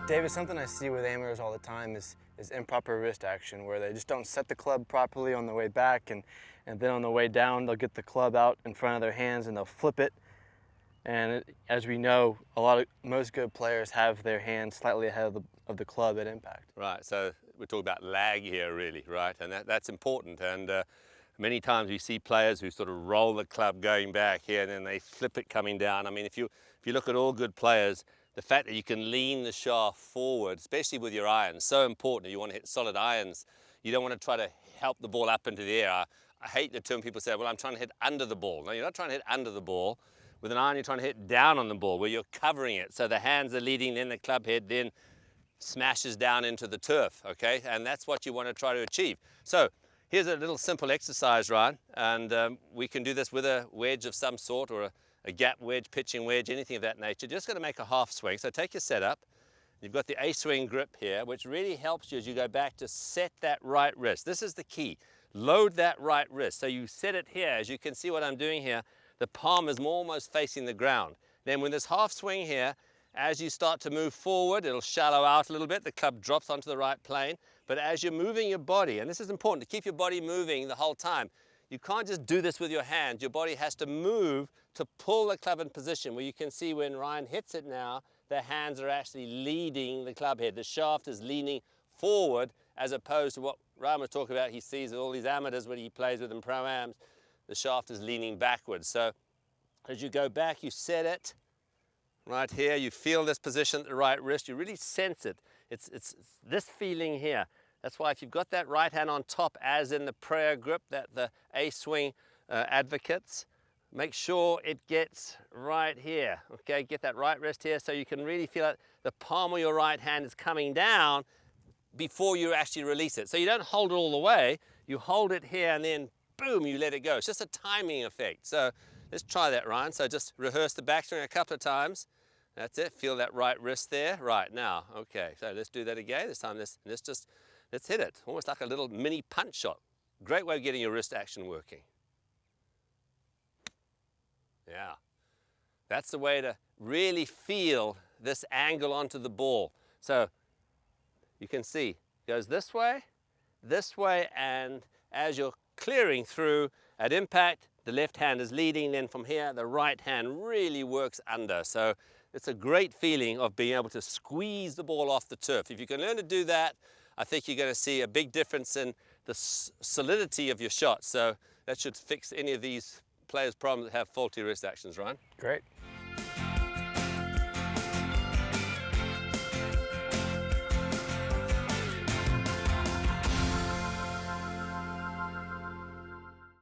David, something I see with amateurs all the time is improper wrist action, where they just don't set the club properly on the way back, and then on the way down they'll get the club out in front of their hands and they'll flip it. And as we know, most good players have their hands slightly ahead of the club at impact. Right, so we're talking about lag here really, right? And that's important. And many times we see players who sort of roll the club going back here and then they flip it coming down. I mean, if you look at all good players, the fact that you can lean the shaft forward, especially with your irons, so important. You want to hit solid irons. You don't want to try to help the ball up into the air. I hate the term people say, well, I'm trying to hit under the ball. No, you're not trying to hit under the ball. With an iron, you're trying to hit down on the ball where you're covering it. So the hands are leading, then the club head then smashes down into the turf, okay? And that's what you want to try to achieve. So here's a little simple exercise, Ryan, and we can do this with a wedge of some sort, or a gap wedge, pitching wedge, anything of that nature. Just going to make a half swing. So take your setup. You've got the A-swing grip here, which really helps you as you go back to set that right wrist. This is the key. Load that right wrist. So you set it here. As you can see what I'm doing here, the palm is almost facing the ground. Then with this half swing here, as you start to move forward, it'll shallow out a little bit. The club drops onto the right plane. But as you're moving your body, and this is important, to keep your body moving the whole time, you can't just do this with your hands. Your body has to move to pull the club in position, where you can see when Ryan hits it now, the hands are actually leading the club head. The shaft is leaning forward, as opposed to what Ryan was talking about. He sees all these amateurs when he plays with them pro-ams, the shaft is leaning backwards. So as you go back, you set it right here. You feel this position at the right wrist. You really sense it. It's this feeling here. That's why if you've got that right hand on top, as in the prayer grip that the A-swing advocates, make sure it gets right here, okay? Get that right wrist here so you can really feel it. The palm of your right hand is coming down before you actually release it. So you don't hold it all the way. You hold it here and then boom, you let it go. It's just a timing effect. So let's try that, Ryan. So just rehearse the backswing a couple of times. That's it. Feel that right wrist there. Right, now, okay. So let's do that again. This time, let's hit it. Almost like a little mini punch shot. Great way of getting your wrist action working. Yeah. That's the way to really feel this angle onto the ball. So you can see, it goes this way, and as you're clearing through at impact, the left hand is leading, then from here the right hand really works under. So it's a great feeling of being able to squeeze the ball off the turf. If you can learn to do that, I think you're going to see a big difference in the solidity of your shot. So that should fix any of these players' problems that have faulty wrist actions, Ryan. Great.